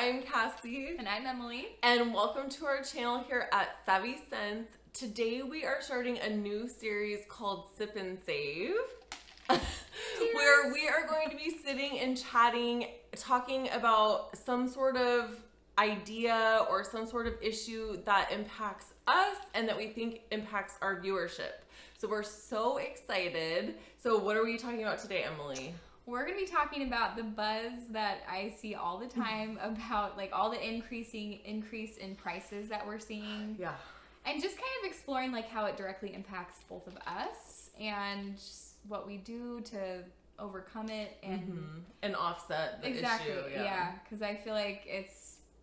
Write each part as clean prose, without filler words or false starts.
I'm Cassie. And I'm Emily. And welcome to our channel here at Savvy Sense. Today we are starting a new series called Sip and Save. Where we are going to be sitting and chatting, talking about some sort of idea or some sort of issue that impacts us and that we think impacts our viewership. So we're so excited. So what are we talking about today, Emily? We're going to be talking about the buzz that I see all the time about like all the increase in prices that we're seeing. Yeah. And just kind of exploring like how it directly impacts both of us and what we do to overcome it and offset the issue. Yeah, because I feel like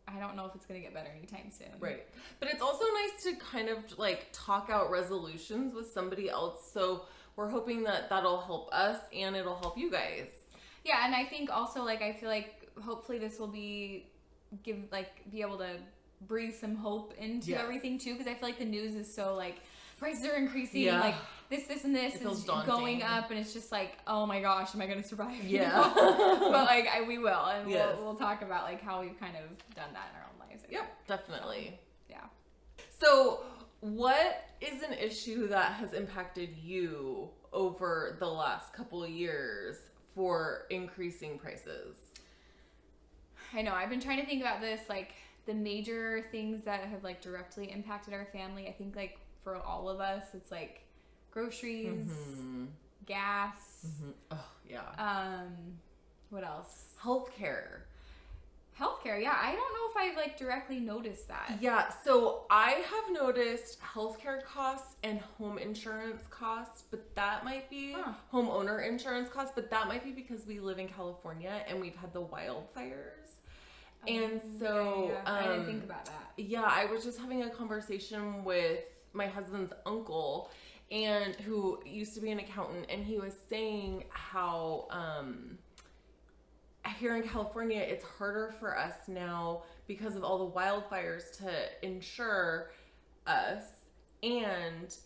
I don't know if it's going to get better anytime soon. Right. But it's also nice to kind of like talk out resolutions with somebody else. So we're hoping that that'll help us and it'll help you guys. Yeah, and I think also like I feel like hopefully this will be able to breathe some hope into everything too, because I feel like the news is so like prices are increasing, like this and this is going up, and it's just like, oh my gosh, am I going to survive? Yeah. But like we will, and we'll talk about like how we've kind of done that in our own lives. Yep, definitely. Yeah. So what is an issue that has impacted you over the last couple of years for increasing prices? I know, I've been trying to think about this, like the major things that have like directly impacted our family. I think like for all of us, it's like groceries, gas. Oh, yeah. What else? Healthcare, yeah. I don't know if I've like directly noticed that. Yeah, so I have noticed healthcare costs and home insurance costs, but that might be homeowner insurance costs, but that might be because we live in California and we've had the wildfires. And so I didn't think about that. Yeah, I was just having a conversation with my husband's uncle, and who used to be an accountant, and he was saying how here in California it's harder for us now because of all the wildfires to insure us, and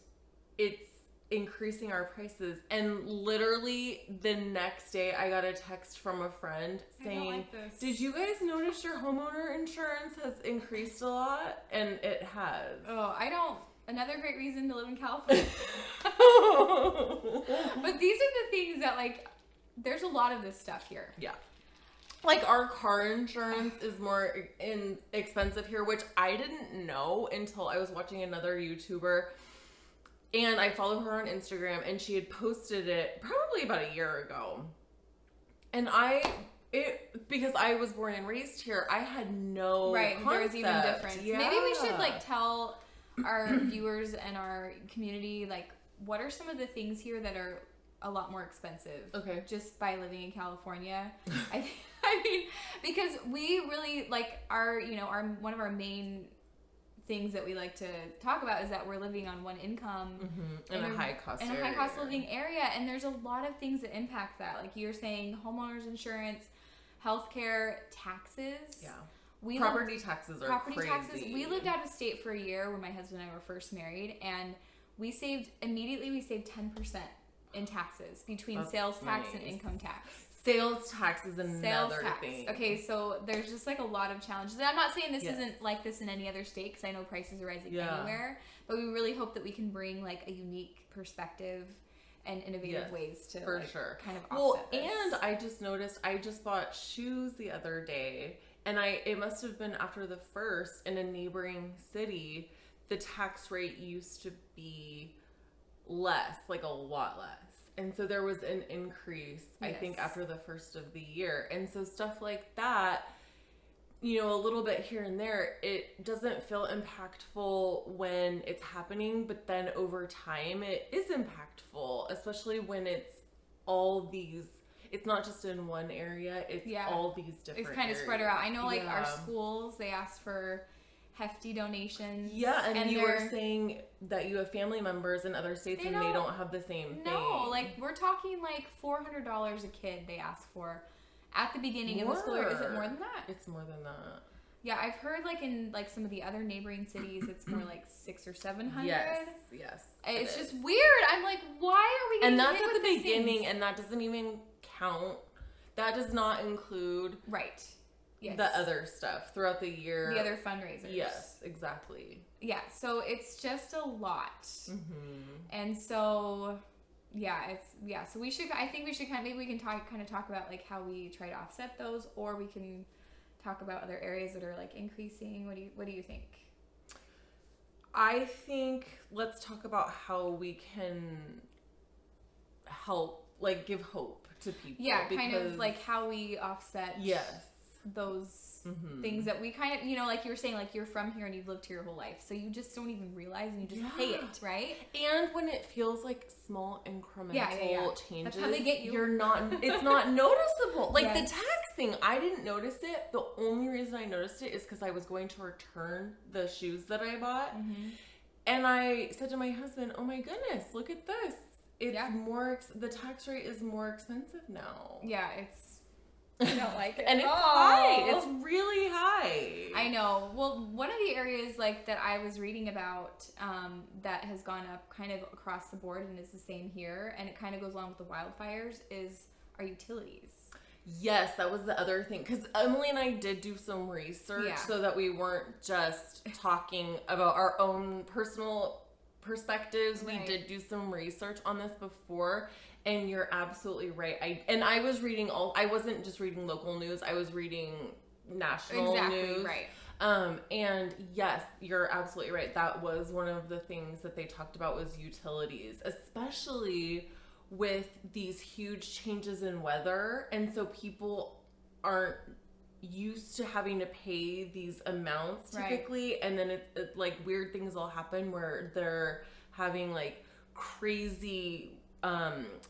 it's increasing our prices. And literally the next day I got a text from a friend saying, did you guys notice your homeowner insurance has increased a lot? And it has. Another great reason to live in California. But these are the things that like there's a lot of this stuff here. Yeah. Like our car insurance is more expensive here, which I didn't know until I was watching another YouTuber. And I follow her on Instagram, and she had posted it probably about a year ago. And because I was born and raised here, I had no concept. There's even difference. Yeah. Maybe we should like tell our viewers and our community like what are some of the things here that are a lot more expensive. Okay. Just by living in California. I mean, because we really like our one of our main things that we like to talk about is that we're living on one income in a high cost living area, and there's a lot of things that impact that. Like you're saying, homeowners insurance, healthcare, taxes. Yeah. Property taxes. We lived out of state for a year when my husband and I were first married, and we saved 10% in taxes between sales tax and income tax. Sales tax is another thing. Okay, so there's just like a lot of challenges. And I'm not saying this isn't like this in any other state, because I know prices are rising anywhere. But we really hope that we can bring like a unique perspective and innovative ways to kind of offset this. And I just noticed I just bought shoes the other day, and it must have been after the first in a neighboring city. The tax rate used to be less, like a lot less. And so there was an increase, I think, after the first of the year. And so stuff like that, a little bit here and there, it doesn't feel impactful when it's happening, but then over time it is impactful, especially when it's it's not just in one area, it's all these different It's kind of spread around. I know like our schools, they ask for hefty donations. Yeah, and you were saying that you have family members in other states and they don't have the same thing. No, like we're talking like $400 a kid they ask for at the beginning of the school year. Is it more than that? It's more than that. Yeah, I've heard like in like some of the other neighboring cities, it's more like $600 or $700. Yes. It's just weird. I'm like, why are we getting And that's at the beginning, and that doesn't even count. That does not include Yes. the other stuff throughout the year. The other fundraisers. Yes, exactly. Yeah, so it's just a lot. Mm-hmm. And so, so I think we should maybe we can talk about like how we try to offset those, or we can talk about other areas that are like increasing. What do you think? I think let's talk about how we can help, like give hope to people. Yeah, kind of like how we offset those things that we kind of, like you were saying, like you're from here and you've lived here your whole life, so you just don't even realize and you just pay it, right? And when it feels like small incremental changes, that's how they get you. It's not noticeable. Like the tax thing, I didn't notice it. The only reason I noticed it is because I was going to return the shoes that I bought. And I said to my husband, oh my goodness, look at this. It's more, the tax rate is more expensive now. Yeah, I don't like it. And it's high. It's really high. I know. Well, one of the areas like that I was reading about that has gone up kind of across the board and is the same here, and it kind of goes along with the wildfires, is our utilities. Yes, that was the other thing. Because Emily and I did do some research so that we weren't just talking about our own personal perspectives. Right. We did do some research on this before. And you're absolutely right. I was reading I wasn't just reading local news. I was reading national news. Right. And yes, you're absolutely right. That was one of the things that they talked about was utilities, especially with these huge changes in weather. And so people aren't used to having to pay these amounts typically. Right. And then it like weird things will happen where they're having like crazy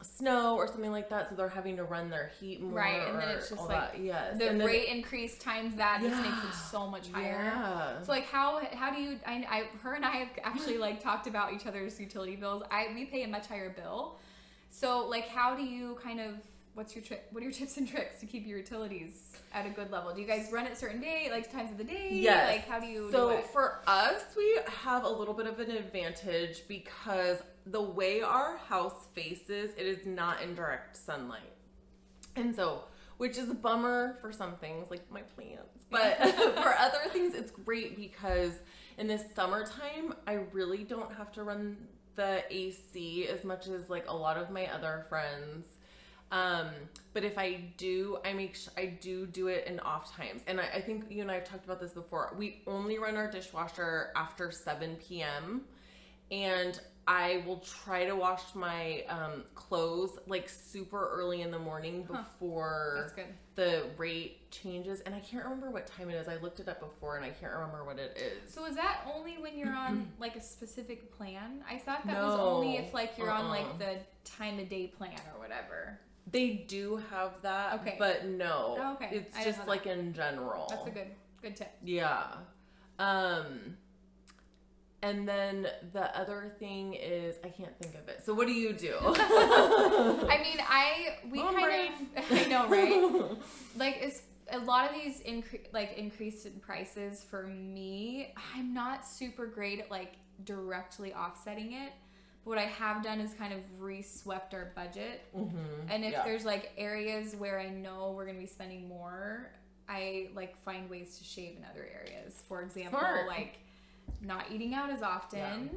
snow or something like that, so they're having to run their heat more, right? And then it's just like the rate increase times that just makes it so much higher. So like how do you? Her and I have actually like talked about each other's utility bills. We pay a much higher bill, so like how do you kind of? What are your tips and tricks to keep your utilities at a good level? Do you guys run at certain times of the day? Yes. Like how do you do it? For us, we have a little bit of an advantage because the way our house faces, it is not in direct sunlight. And so, which is a bummer for some things, like my plants. But for other things, it's great because in the summertime, I really don't have to run the AC as much as like a lot of my other friends. But if I do, I do it in off times. And I think you and I have talked about this before. We only run our dishwasher after 7 p.m. And I will try to wash my clothes like super early in the morning before the rate changes. And I can't remember what time it is. I looked it up before and I can't remember what it is. So is that only when you're on like a specific plan? I thought that was only if like you're on like the time of day plan or whatever. They do have that, but no. Oh, okay. It's just like in general. That's a good tip. Yeah. And then the other thing is, I can't think of it. So what do you do? I mean, I know, right? Like, it's a lot of these increased in prices for me. I'm not super great at like directly offsetting it. But what I have done is kind of re-swept our budget. Mm-hmm. And if there's like areas where I know we're going to be spending more, I like find ways to shave in other areas. For example, like not eating out as often.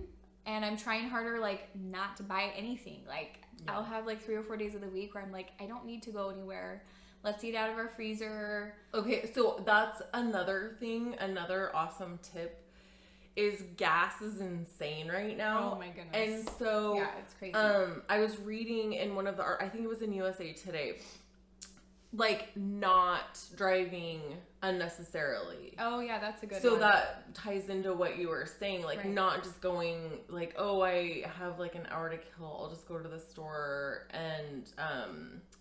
And I'm trying harder like not to buy anything. Like I'll have like 3 or 4 days of the week where I'm like, I don't need to go anywhere. Let's eat out of our freezer. Okay, so that's another thing, another awesome tip. Is gas is insane right now. Oh my goodness. And so it's crazy. I was reading in one of the I think it was in USA Today, like not driving unnecessarily. Oh yeah, that's a good one. So that ties into what you were saying, like not just going like, oh, I have like an hour to kill, I'll just go to the store. And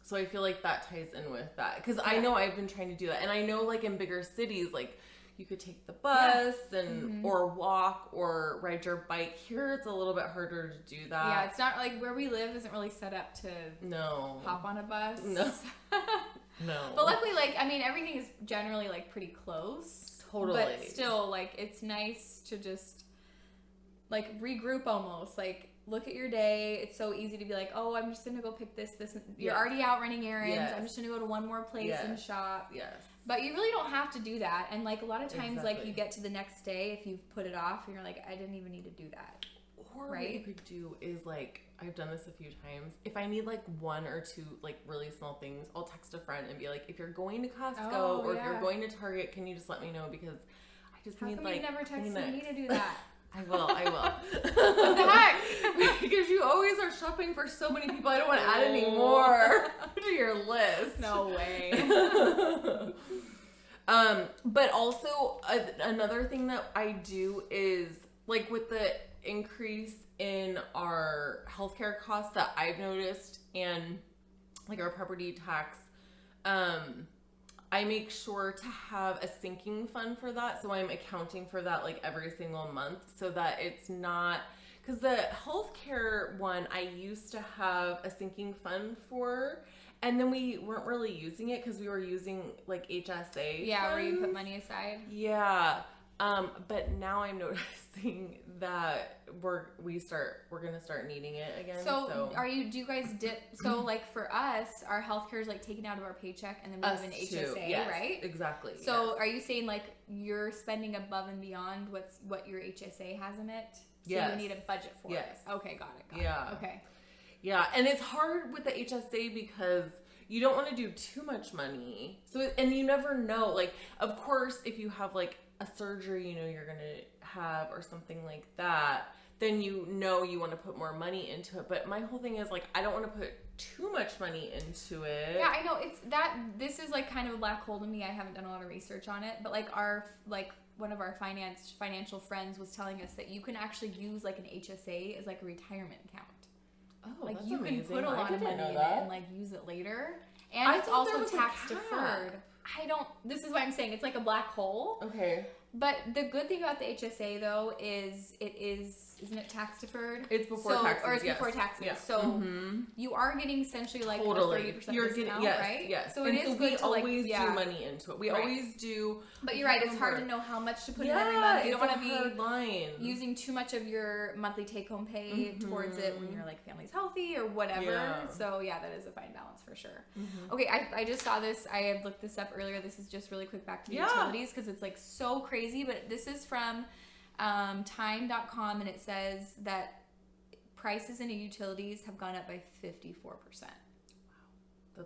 so I feel like that ties in with that because I know I've been trying to do that, and I know like in bigger cities like you could take the bus and or walk or ride your bike. Here it's a little bit harder to do that. Yeah, it's not like where we live isn't really set up to hop on a bus. No. No. But luckily, like, I mean, everything is generally like pretty close. Totally. But still, like, it's nice to just like regroup almost. Like look at your day. It's so easy to be like, oh, I'm just going to go pick this. You're Yes. already out running errands. Yes. I'm just going to go to one more place and shop. Yes. But you really don't have to do that. And like a lot of times, like Exactly. you get to the next day if you've put it off and you're like, I didn't even need to do that. Or right? what you could do is like, I've done this a few times. If I need like one or two like really small things, I'll text a friend and be like, if you're going to Costco or if you're going to Target, can you just let me know, because I just How need come like you never texted Kleenex. me to do that? I will. What the heck? Because you always are shopping for so many people. I don't want to add any more to your list. No way. But also another thing that I do is like with the increase in our healthcare costs that I've noticed and like our property tax, I make sure to have a sinking fund for that. So I'm accounting for that like every single month so that it's not, because the healthcare one I used to have a sinking fund for, and then we weren't really using it because we were using like HSA. Yeah, funds. where you put money aside. Yeah. But now I'm noticing that we're gonna start needing it again. So do you guys dip? So like for us, our healthcare is like taken out of our paycheck and then we have an HSA, yes, right? Exactly. So yes. Are you saying like you're spending above and beyond what your HSA has in it? So yes. you need a budget for yes. it. Okay, got it. Yeah. Okay. Yeah, and it's hard with the HSA because you don't want to do too much money. So and you never know. Like, of course, if you have like a surgery, you know you're gonna have or something like that, then you know you want to put more money into it. But my whole thing is like I don't want to put too much money into it. Yeah, I know this is like kind of a black hole to me. I haven't done a lot of research on it, but like one of our financial friends was telling us that you can actually use like an HSA as like a retirement account. Oh, like that's you amazing. can put a lot of money in it and like use it later, and it's also tax deferred. This is why I'm saying it's like a black hole. Okay. But the good thing about the HSA though is isn't it tax deferred? It's before taxes. Or it's yes. before taxes. Yeah. So you are getting essentially like totally. a 30% You're discount, getting, yes, right? Yes. So it is good to always like, do money into it. We always do. But you're right. It's hard to know how much to put in every month. You don't want to be using too much of your monthly take-home pay towards it when your like family's healthy or whatever. Yeah. So yeah, that is a fine balance for sure. Okay, I just saw this. I had looked this up earlier. This is just really quick back to the utilities because it's like so crazy. But this is from time.com and it says that prices in utilities have gone up by 54%. Wow.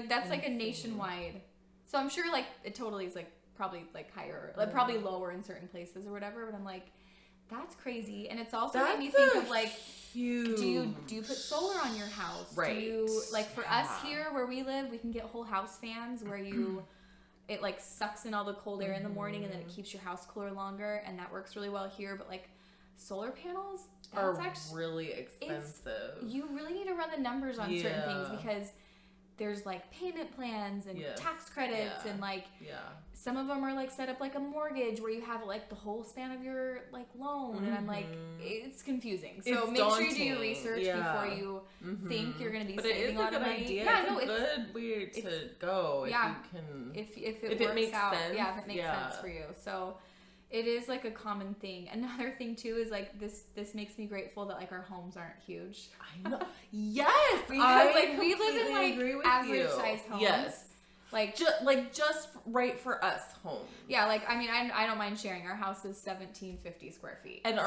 That's like a nationwide. So I'm sure like it totally is like probably like higher, like probably lower in certain places or whatever, but I'm like that's crazy. And it's also made me think of like huge. do you put solar on your house? Right. Do you like for us here where we live, we can get whole house fans where it like sucks in all the cold air in the morning and then it keeps your house cooler longer, and that works really well here. But like solar panels are actually really expensive. You really need to run the numbers on certain things because there's like payment plans and tax credits and like some of them are like set up like a mortgage where you have like the whole span of your like loan and I'm like it's confusing. So make sure you do your research before you think you're going to be saving a lot of money. Idea. Yeah, it's a good way to go if it works makes out. Sense. Yeah, if it makes sense for you. So it is like a common thing. Another thing too is like this makes me grateful that like our homes aren't huge. I know. Yes, because like we live in like average size homes. Yes, like just right for us home. Yeah, like I mean I don't mind sharing. Our house is 1,750 square feet, and so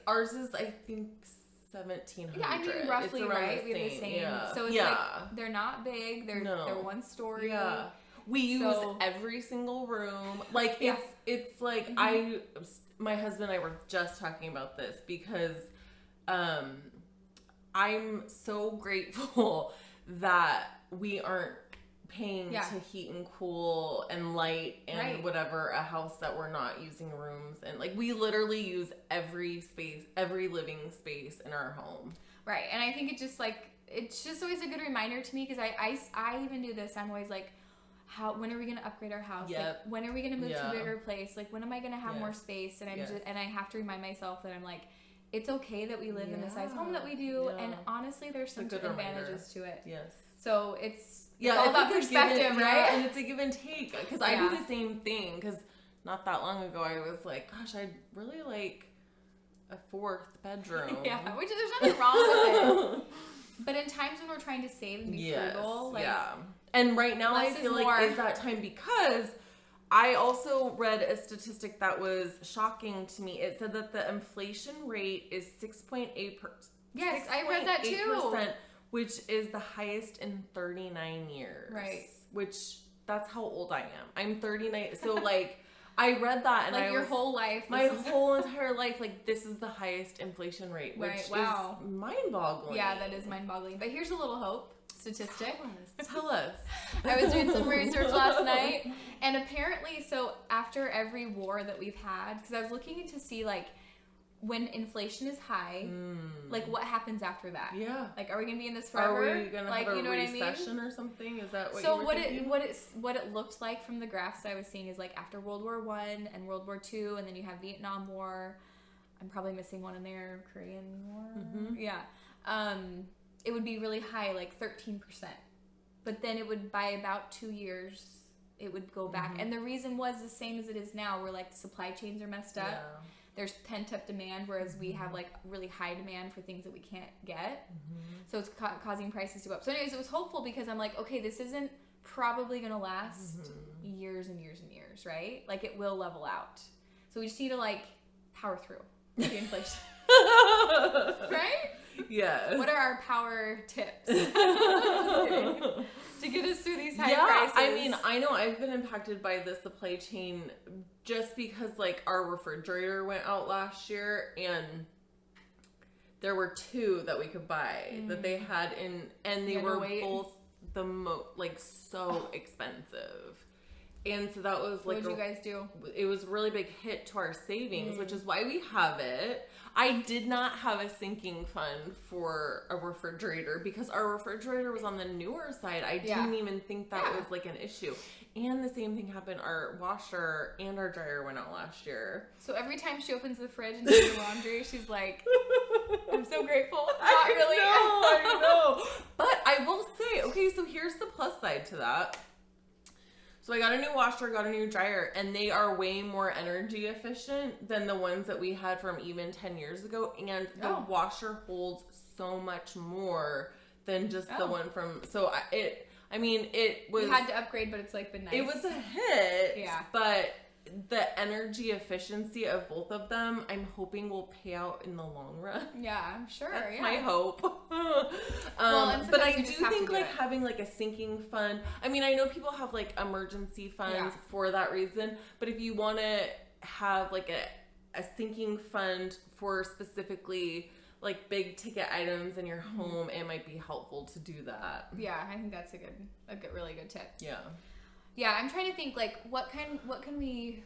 ours is I think 1,700. Yeah, I mean roughly right. We have the same. Yeah. So it's like they're not big. They're one story. Yeah. We use every single room. Like it's like my husband and I were just talking about this because I'm so grateful that we aren't paying to heat and cool and light and whatever a house that we're not using rooms, and like we literally use every living space in our home. Right. And I think it's just always a good reminder to me because I even do this. I'm always like, when are we gonna upgrade our house? Like, when are we gonna move to a bigger place? Like, when am I gonna have more space? And and I have to remind myself that I'm like, it's okay that we live in the size home that we do. And honestly, there's some good advantages to it. Yes. So it's all about perspective, right? And it's a give and take. Because I do the same thing. Because not that long ago, I was like, gosh, I'd really like a fourth bedroom. Yeah, which there's nothing wrong with it. But in times when we're trying to save and be frugal, like, yeah. And right now I feel like is that time, because I also read a statistic that was shocking to me. It said that the inflation rate is 6.8%. Yes, I read that too. Which is the highest in 39 years. Right. Which, that's how old I am. I'm 39. So, like, I read that and like your whole life. My whole entire life, like, this is the highest inflation rate, which is mind-boggling. Yeah, that is mind-boggling. But here's a little hope statistic. Tell us. I was doing some research last night, and apparently, so after every war that we've had, because I was looking to see, like, when inflation is high, like, what happens after that? Yeah. Like, are we gonna be in this forever? Are we gonna like, have a you know recession or something? Is that what so you were thinking? what it looked like from the graphs I was seeing is, like, after World War I and World War II, and then you have Vietnam War. I'm probably missing one in there. Korean War. Mm-hmm. Yeah. It would be really high, like 13%. But then it would, by about 2 years, it would go back. And the reason was the same as it is now, where, like, the supply chains are messed up. Yeah. There's pent-up demand, whereas we have, like, really high demand for things that we can't get. So it's causing prices to go up. So anyways, it was hopeful because I'm like, okay, this isn't probably going to last years and years and years, right? Like, it will level out. So we just need to, like, power through the inflation. Right? Yes. What are our power tips to get us through these high prices? I mean, I know I've been impacted by the supply chain just because, like, our refrigerator went out last year and there were two that we could buy that they had in, and they were both so expensive. And so that was like, what did you guys do? It was a really big hit to our savings, which is why we have it. I did not have a sinking fund for a refrigerator because our refrigerator was on the newer side. I didn't even think that was like an issue. And the same thing happened. Our washer and our dryer went out last year. So every time she opens the fridge and does the laundry, she's like, I'm so grateful. Not really. I know. But I will say, okay, so here's the plus side to that. So I got a new washer, got a new dryer, and they are way more energy efficient than the ones that we had from even 10 years ago. And the washer holds so much more than just the one from... So it was... You had to upgrade, but it's like been nice. It was a hit, but the energy efficiency of both of them, I'm hoping will pay out in the long run. Yeah, I'm sure. That's my hope. But I do think like having like a sinking fund. I mean, I know people have like emergency funds for that reason, but if you want to have like a sinking fund for specifically like big ticket items in your home, it might be helpful to do that. Yeah, I think that's a really good tip. Yeah. Yeah, I'm trying to think like what can we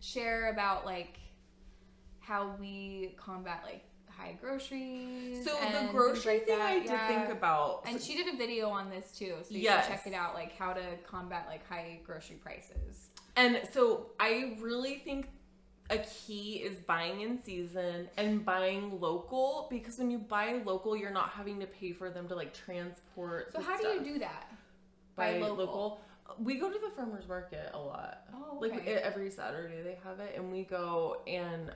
share about like how we combat like high groceries. So the grocery thing I did think about. And she did a video on this too, so you should check it out, like how to combat like high grocery prices. And so I really think a key is buying in season and buying local, because when you buy local, you're not having to pay for them to like transport. So how do you do that? Buy local? We go to the farmer's market a lot. Oh, okay. Like every Saturday they have it, and we go and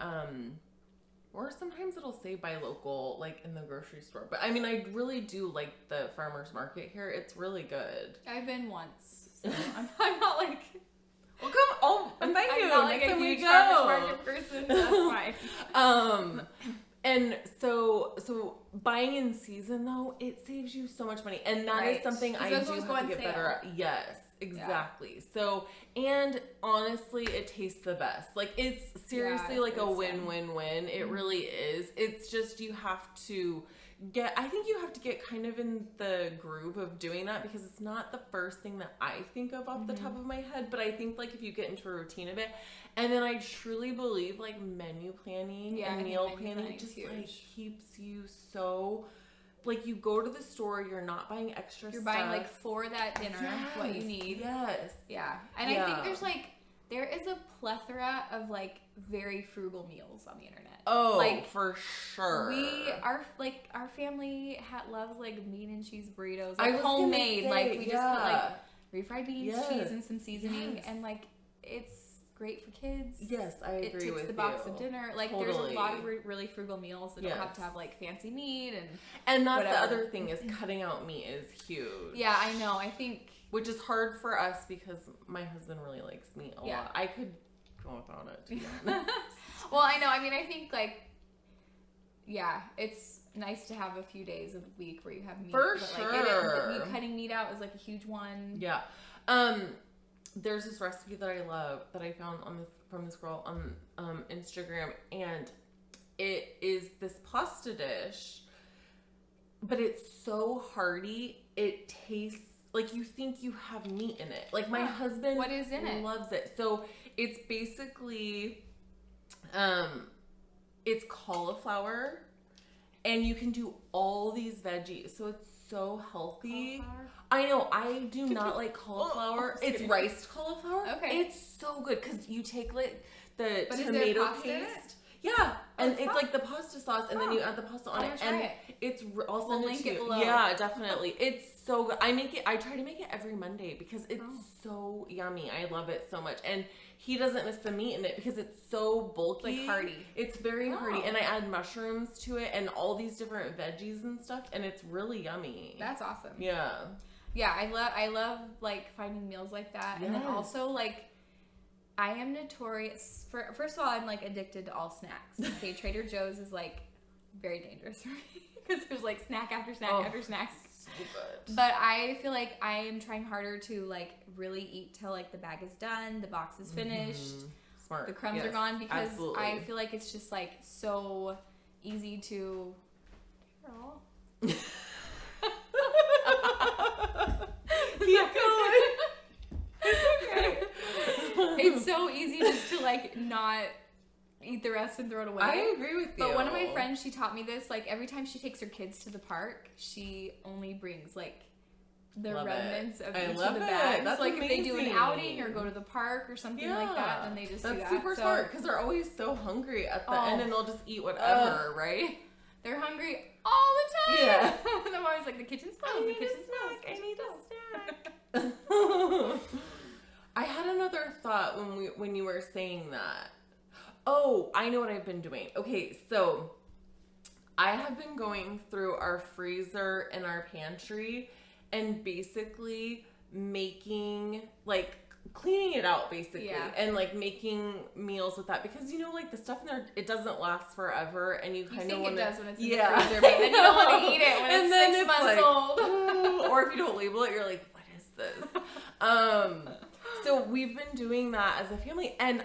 or sometimes it'll say buy local like in the grocery store. But I mean, I really do like the farmer's market here. It's really good. I've been once. So I'm not like. Well, come on, invite you. I'm not like a huge farmer's market person. That's fine. And so buying in season though, it saves you so much money, and that is something I do have to get better at. Yes, exactly. Yeah. So, and honestly, it tastes the best. Like it's seriously like a win-win-win. It really is. It's just you have to I think you have to get kind of in the groove of doing that, because it's not the first thing that I think of off the top of my head, but I think like if you get into a routine of it, and then I truly believe like menu planning and meal planning just like keeps you so, like you go to the store, you're not buying extra stuff. You're buying like for that dinner what you need. Yes. Yeah. And I think there is a plethora of like very frugal meals on the internet. Oh, like, for sure. Our family loves like meat and cheese burritos, like homemade. Like we just put like refried beans, cheese, and some seasoning, and like it's great for kids. Yes, I agree with you. It takes the box of dinner. Like, there's a Totally. lot of really frugal meals that don't have to have, like, fancy meat and that's whatever. the other thing is cutting out meat is huge. Yeah, I know. I think... Which is hard for us because my husband really likes meat a lot. I could go without it, to be honest. Well, I know. I mean, I think, like, yeah, it's nice to have a few days of the week where you have meat. For but, sure. Like, cutting meat out is, like, a huge one. Yeah. There's this recipe that I love that I found from this girl on Instagram, and it is this pasta dish, but it's so hearty. It tastes like you think you have meat in it. Like, my husband what is in it? Loves it. So it's basically, it's cauliflower, and you can do all these veggies. So it's so healthy. Cauliflower? I know. I do not like cauliflower. It's riced cauliflower. Okay. It's so good because you take like the But tomato is there pasta in it? paste. Yeah, and it's it's fun. like the pasta sauce, and then you add the pasta on I'm it, gonna and try it's. I'll We'll send link it to it you. below. Yeah, definitely. It's so good. I try to make it every Monday because it's so yummy. I love it so much, and he doesn't miss the meat in it because it's so bulky, Like hearty. It's very hearty, and I add mushrooms to it and all these different veggies and stuff, and it's really yummy. That's awesome. Yeah. Yeah, I love like finding meals like that. Yes. And then also like I am notorious for, first of all, I'm like addicted to all snacks. Okay, Trader Joe's is like very dangerous for me because there's like snack after snack after snack. So good. But I feel like I am trying harder to like really eat till like the bag is done, the box is finished, Smart. the crumbs Yes, are gone, because absolutely. I feel like it's just like so easy to. Girl. Keep going. It's okay. It's so easy just to like not eat the rest and throw it away. I agree with you. But one of my friends, she taught me this. Like every time she takes her kids to the park, she only brings like the Love remnants it. of I each love of the it. bags. That's like if they do an amazing. outing or go to the park or something like that, then they just do that. That's super So, smart because they're always so hungry at the Oh. end, and they'll just eat whatever, right? They're hungry all the time. Yeah. And I'm always like, the kitchen smells. The kitchen smells. I need a snack. I had another thought when you were saying that. Oh, I know what I've been doing. Okay, so I have been going through our freezer and our pantry and basically making, like, cleaning it out basically, and like making meals with that, because you know, like the stuff in there, it doesn't last forever, and you kind of want it does when it's in the freezer, but then you don't want to eat it when and it's then 6 months like, old. "Ooh," or if you don't label it, you're like, what is this? So we've been doing that as a family, and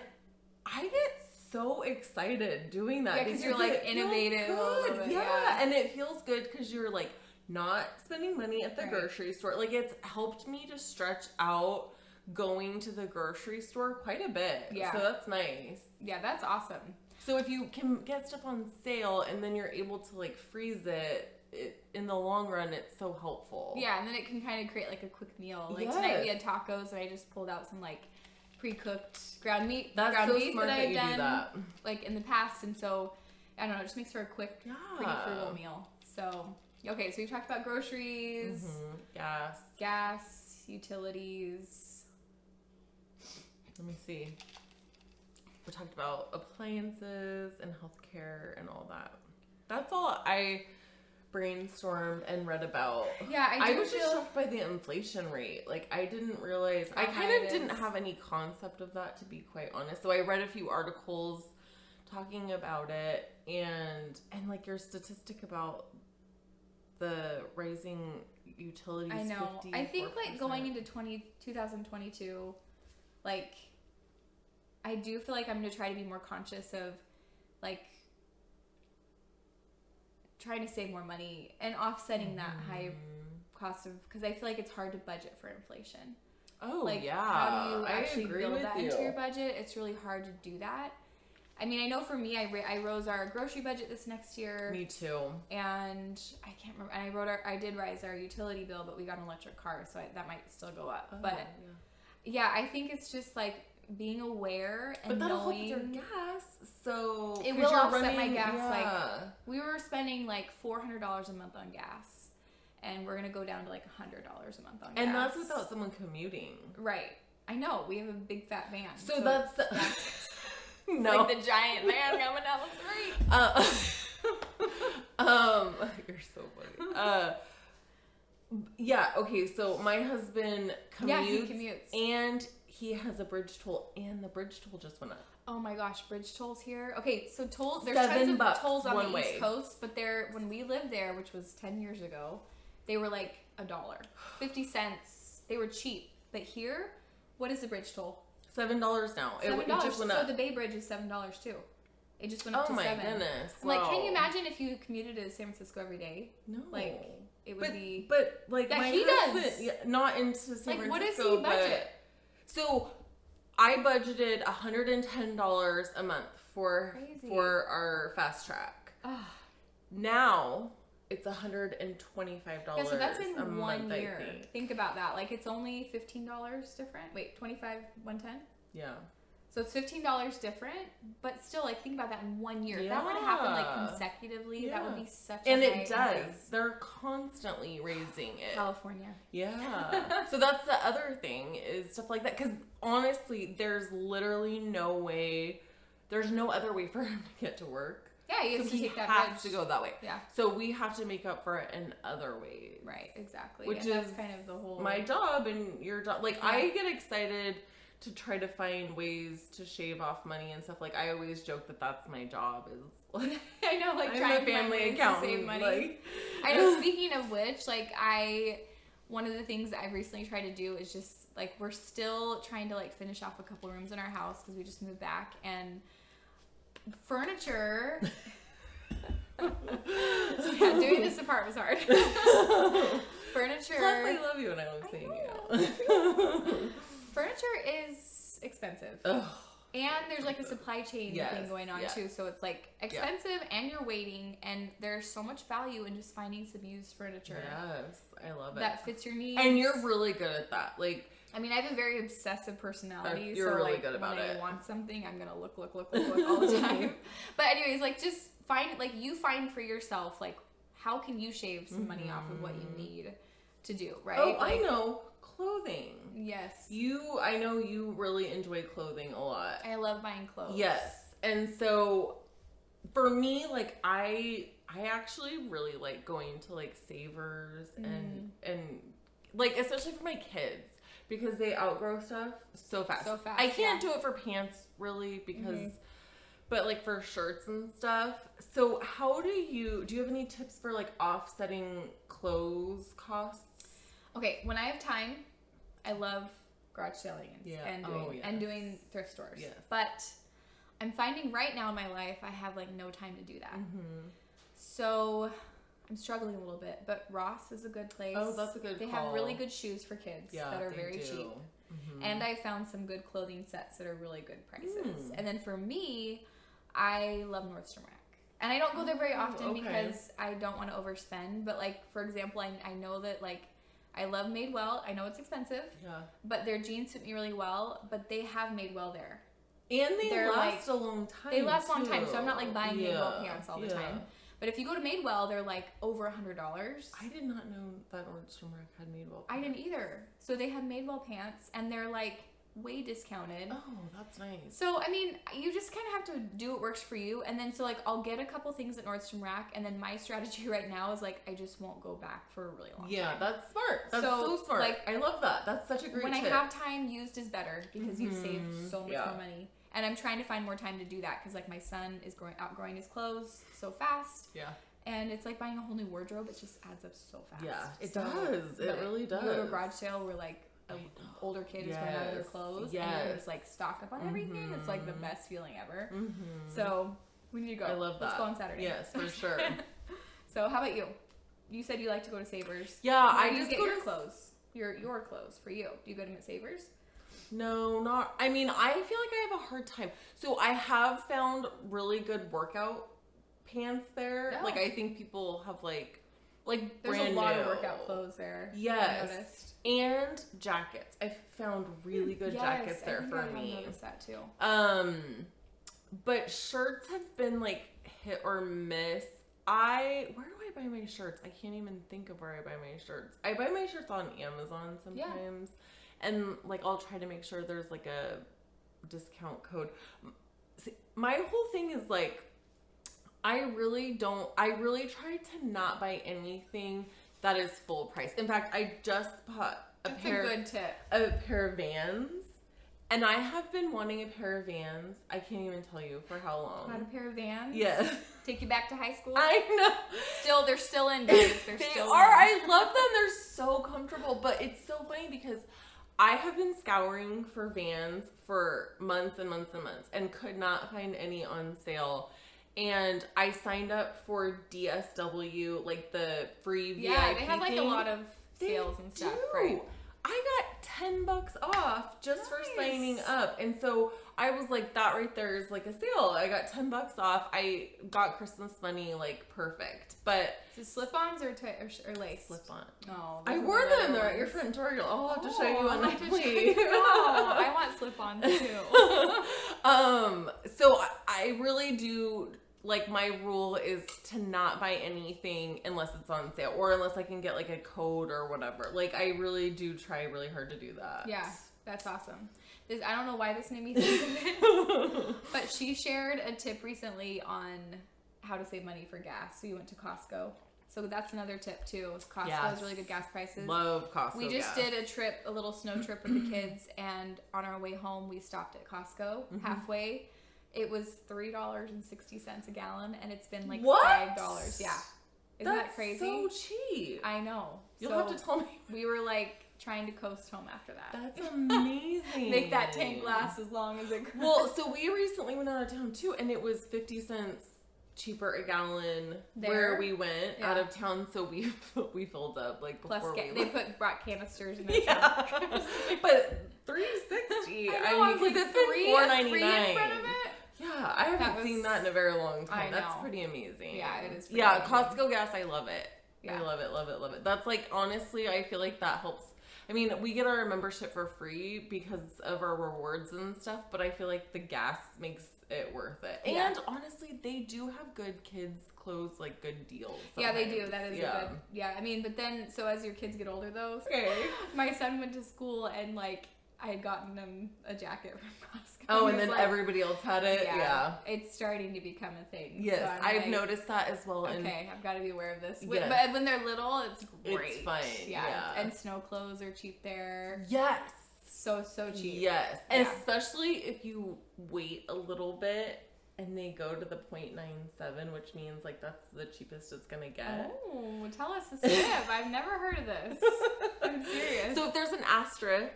I get so excited doing that, because you're like it feels innovative. good. Bit, yeah, and it feels good because you're like not spending money at the Right. grocery store. Like, it's helped me to stretch out going to the grocery store quite a bit. Yeah. So that's nice. Yeah, that's awesome. So if you can get stuff on sale and then you're able to like freeze it, in the long run, it's so helpful. Yeah, and then it can kind of create like a quick meal. Like Yes. tonight we had tacos, and I just pulled out some like pre-cooked ground meat, That's ground so beef smart that that I've you done do that. like in the past, and so I don't know, it just makes for a quick, Yeah. pretty frugal meal. So okay, so we've talked about groceries, Yes. gas, utilities. Let me see. We talked about appliances and healthcare and all that. That's all I brainstormed and read about. Yeah, I was just shocked by the inflation rate. Like, I didn't realize. I kind of didn't have any concept of that, to be quite honest. So I read a few articles talking about it, and like your statistic about the rising utilities. I know. I think like 54%. going into 2022, like I do feel like I'm going to try to be more conscious of like trying to save more money and offsetting that high cost of, because I feel like it's hard to budget for inflation. Oh, Like, yeah. how do you I actually agree build with that you. into your budget? It's really hard to do that. I mean, I know for me, I rose our grocery budget this next year. Me too. And I can't remember. And I did rise our utility bill, but we got an electric car, so that might still go up. Oh, but yeah, I think it's just like being aware and but that'll help knowing. with your gas. So It 'cause will you're offset my gas. yeah. Like we were spending like $400 a month on gas, and we're gonna go down to like $100 a month on gas. And that's without someone commuting. Right. I know, we have a big fat van. So that's the... No. Like the giant van coming down the street. You're so funny. Yeah, okay, so my husband commutes. Yeah, he commutes. And he has a bridge toll, and the bridge toll just went up. Oh my gosh, bridge tolls here. Okay, so there's $7 tons of tolls on the way. East Coast, but when we lived there, which was 10 years ago, they were like $1, 50 cents. They were cheap. But here, what is the bridge toll? $7 now. $7. It just went up. So the Bay Bridge is $7 too. It just went up to $7. Oh my goodness. I'm like, can you imagine if you commuted to San Francisco every day? No. Like, it would be... But, like, yeah, my he husband... does. Yeah, not into San Francisco, like, what does he budget? So, I budgeted $110 a month for our fast track. Ugh. Now, it's $125 yeah, so that's in a 1 month, year. I think. Think about that. Like, it's only $15 different. Wait, 25, 110? Yeah. So it's $15 different, but still, like, think about that in 1 year. If that were to happen, like, consecutively, that would be such a And high it does. increase. They're constantly raising it. California. Yeah. So that's the other thing is stuff like that. Because honestly, there's literally no way, there's no other way for him to get to work. Yeah, he has So to take that has bridge. to go that way. Yeah. So we have to make up for it in other ways. Right, exactly. Which and that's kind of the whole... my job and your job. Like, yeah. I get excited to try to find ways to shave off money and stuff. Like, I always joke that that's my job is like... I know, like, I'm trying a to family find ways accountant. to save money. Like... I know, speaking of which, like, one of the things that I've recently tried to do is just, like, we're still trying to, like, finish off a couple rooms in our house because we just moved back, and furniture... yeah, doing this apart was hard. Furniture... Plus, I love you and I love seeing you. Furniture is expensive. Ugh. And there's like a supply chain thing going on too. So it's like expensive and you're waiting, and there's so much value in just finding some used furniture. Yes, I love it. That fits your needs. And you're really good at that. Like, I mean, I have a very obsessive personality. You're so really like, good about when it. I want something, I'm going to look all the time. But anyways, like just you find for yourself, like, how can you shave some money off of what you need to do, right? Oh, like, I know. Clothing. Yes. I know you really enjoy clothing a lot. I love buying clothes. Yes. And so for me, like, I actually really like going to like Savers and like, especially for my kids, because they outgrow stuff so fast. I can't do it for pants really because but like for shirts and stuff. So how do you have any tips for like offsetting clothes costs? Okay, when I have time, I love garage selling and doing thrift stores. Yes. But I'm finding right now in my life, I have like no time to do that. Mm-hmm. So I'm struggling a little bit, but Ross is a good place. Oh, that's a good They call. have really good shoes for kids that are very cheap. Mm-hmm. And I found some good clothing sets that are really good prices. And then for me, I love Nordstrom Rack. And I don't go there very often because I don't want to overspend. But like, for example, I know that like, I love Madewell. I know it's expensive. Yeah. But their jeans fit me really well. But they have Madewell there. And they're last a long time. They last a long time. So I'm not like buying Madewell pants all the time. But if you go to Madewell, they're like over $100. I did not know that Nordstrom Rack had Madewell pants. I didn't either. So they have Madewell pants and they're like way discounted. Oh, that's nice. So, I mean, you just kind of have to do what works for you. And then, so like, I'll get a couple things at Nordstrom Rack. And then my strategy right now is like, I just won't go back for a really long time. Yeah, that's smart. That's so smart. Like, I love that. That's such a great tip. When I have time, used is better because you save so much more money. And I'm trying to find more time to do that because like my son is outgrowing his clothes so fast. Yeah. And it's like buying a whole new wardrobe. It just adds up so fast. Yeah, it does. It really does. You go to a garage sale where like an older kid is wearing out of their clothes and it's like stocked up on everything. It's like the best feeling ever. So we need to go. I love that. Let's go on Saturday. Yes, for sure. So how about you? You said you like to go to Savers. Yeah, I just get your clothes. Your clothes for you. Do you go to them at Savers? No, not. I mean, I feel like I have a hard time. So I have found really good workout pants there. Oh. Like I think people have like there's a lot of workout clothes there. Yes, and jackets. I found really good jackets there for me. I noticed that too. But shirts have been like hit or miss. Where do I buy my shirts? I can't even think of where I buy my shirts. I buy my shirts on Amazon sometimes. and like I'll try to make sure there's like a discount code. See, my whole thing is like I really try to not buy anything that is full price. In fact, I just bought a good tip. A pair of Vans. And I have been wanting a pair of Vans. I can't even tell you for how long. Got a pair of Vans? Yes. Take you back to high school? I know. They're still in, guys. They still are. I love them. They're so comfortable. But it's so funny because I have been scouring for Vans for months and months and months and could not find any on sale. And I signed up for DSW, like the free VIP Yeah, they have like thing. a lot of sales and stuff, right? I got $10 off just for signing up. And so I was like, that right there is like a sale. I got $10 off. I got Christmas money, like perfect. But is it slip-ons or lace? Slip-on. No, I wore them. They're at your front door. I'll have to show you on that plate. Oh, I want slip-ons too. So I really do. Like, my rule is to not buy anything unless it's on sale or unless I can get, like, a code or whatever. Like, I really do try really hard to do that. Yeah, that's awesome. I don't know why this made me think of it, but she shared a tip recently on how to save money for gas. So you went to Costco. So that's another tip, too. Costco has really good gas prices. Love Costco We just did a little snow trip with the kids, and on our way home, we stopped at Costco halfway. It was $3.60 a gallon, and it's been like $5. Yeah, isn't that crazy? So cheap. I know. You'll have to tell me. We were like trying to coast home after that. That's amazing. Make that tank last as long as it could. Well, so we recently went out of town too, and it was 50 cents cheaper a gallon where we went out of town. So we filled up like before we brought canisters in their trunk. But $3.60. I mean, because it's been $4.99 in front of it. Yeah, I haven't seen that in a very long time. That's pretty amazing. Yeah, it is. Yeah, Costco gas, I love it. Yeah. I love it, love it, love it. That's like, honestly, I feel like that helps. I mean, we get our membership for free because of our rewards and stuff, but I feel like the gas makes it worth it. Yeah. And honestly, they do have good kids' clothes, like good deals. Yeah, they do. That is a good. Yeah, I mean, but then, so as your kids get older, though, my son went to school and like, I had gotten him a jacket from Costco. Oh, and then like, everybody else had it? Yeah. It's starting to become a thing. Yes, so I've noticed that as well. Okay, I've got to be aware of this. Yes. But when they're little, it's great. It's fine. Yeah. And snow clothes are cheap there. Yes. So cheap. Yes. And especially if you wait a little bit and they go to the 0.97, which means like that's the cheapest it's going to get. Oh, tell us this tip. I've never heard of this. I'm serious. So if there's an asterisk,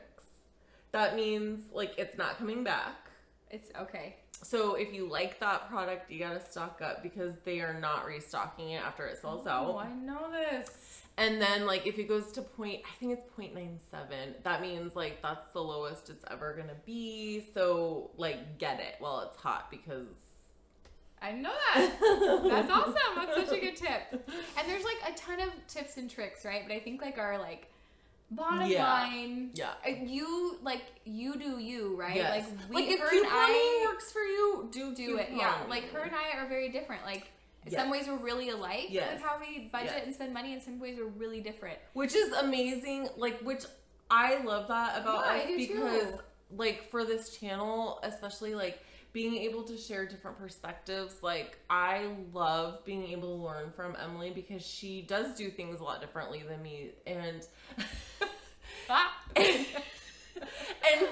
that means, like, it's not coming back. It's okay. So if you like that product, you gotta stock up because they are not restocking it after it sells out. Oh, I know this. And then, like, if it goes to I think it's 0.97, that means, like, that's the lowest it's ever gonna be. So, like, get it while it's hot because... I know that. That's awesome. That's such a good tip. And there's, like, a ton of tips and tricks, right? But I think, like, our, like... Bottom line, you do you, right? Yes. Like if couponing works for you, do it. Yeah, like her and I are very different. Like in some ways we're really alike with how we budget and spend money. In some ways we're really different, which is amazing. Like, which I love that about us because, like, for this channel, especially like being able to share different perspectives. Like, I love being able to learn from Emily because she does do things a lot differently than me, and and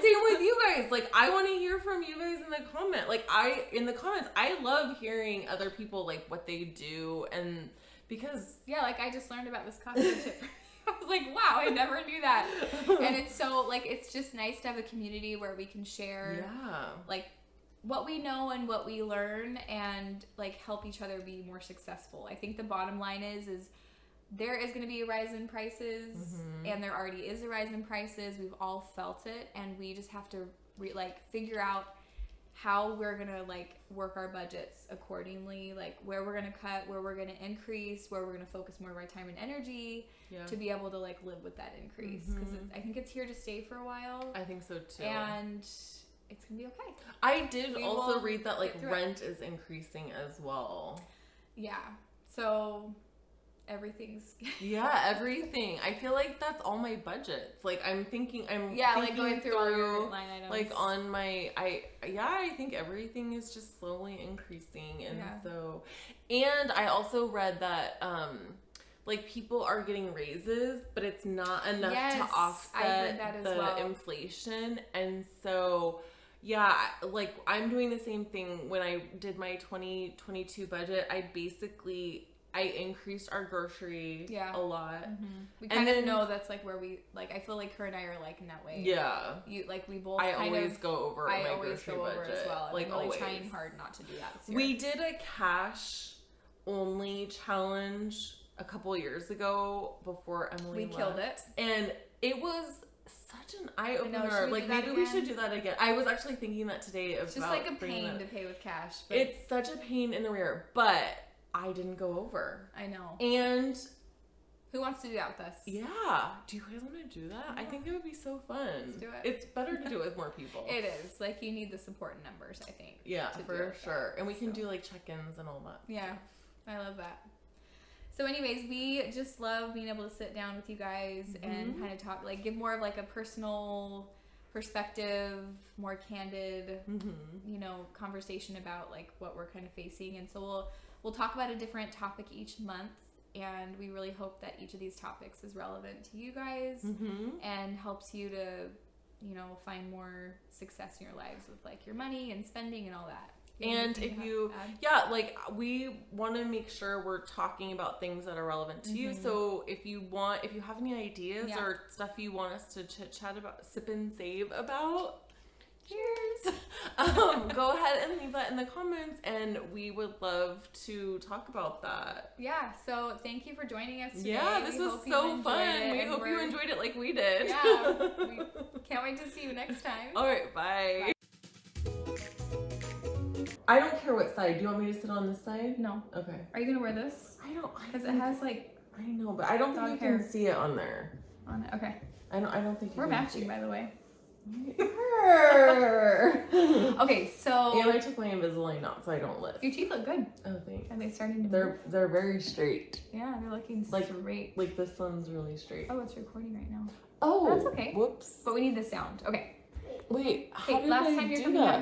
same with you guys. Like, I want to hear from you guys in the comment. Like, in the comments, I love hearing other people, like, what they do, and because like, I just learned about this Costco tip. I was like, wow, I never knew that. And it's so, like, it's just nice to have a community where we can share like what we know and what we learn and like help each other be more successful. I think the bottom line is there is going to be a rise in prices, and there already is a rise in prices. We've all felt it, and we just have to figure out how we're going to like work our budgets accordingly, like where we're going to cut, where we're going to increase, where we're going to focus more of our time and energy to be able to like live with that increase, because I think it's here to stay for a while. I think so too. And it's going to be okay. I did also read that like rent is increasing as well. Yeah. So everything. I feel like that's all my budgets. Like I'm thinking like going through all your line items. Like on my I think everything is just slowly increasing, and so, and I also read that like people are getting raises, but it's not enough to offset the inflation, and so like I'm doing the same thing. When I did my 2022 budget, I increased our grocery a lot. We kind of know that's like where we like. I feel like her and I are like in that way. Yeah, you like we both. I always go over my grocery budget as well. Like I'm really always. trying hard not to do that this year. We did a cash only challenge a couple years ago before Emily left. Killed it, and it was such an eye opener. Like maybe we should do that again. I was actually thinking that today about. It's just like a pain to pay with cash. But it's such a pain in the rear, but I didn't go over. I know. And who wants to do that with us? Yeah. Do you guys want to do that? I think it would be so fun. Let's do it. It's better to do it with more people. It is. Like you need the support in numbers, I think. Yeah, for sure. And we can do like check-ins and all that. Yeah. I love that. So anyways, we just love being able to sit down with you guys and kind of talk, like give more of like a personal perspective, more candid, conversation about like what we're kind of facing. And so we'll talk about a different topic each month, and we really hope that each of these topics is relevant to you guys and helps you to, find more success in your lives with like your money and spending and all that. And if you, like we want to make sure we're talking about things that are relevant to you. So if you have any ideas or stuff you want us to chit chat about, sip and save about, cheers, go ahead and leave that in the comments, and we would love to talk about that. Yeah, so thank you for joining us today. Yeah, this was so fun. We hope you enjoyed it like we did. Yeah, we can't wait to see you next time. All right, bye. I don't care what side. Do you want me to sit on this side? No. Okay. Are you gonna wear this? I don't. Because it has like. I know, but I don't think you can see it on there. On it. Okay. I don't think we're matching, by the way. Okay, so. And I took my Invisalign out, so I don't lift. Your teeth look good. Oh, thanks. And they're starting to move. They're very straight. Yeah, they're looking straight. Like this one's really straight. Oh, it's recording right now. Oh, that's okay. Whoops. But we need the sound. Okay. Wait, how did last I time you're do coming that? up.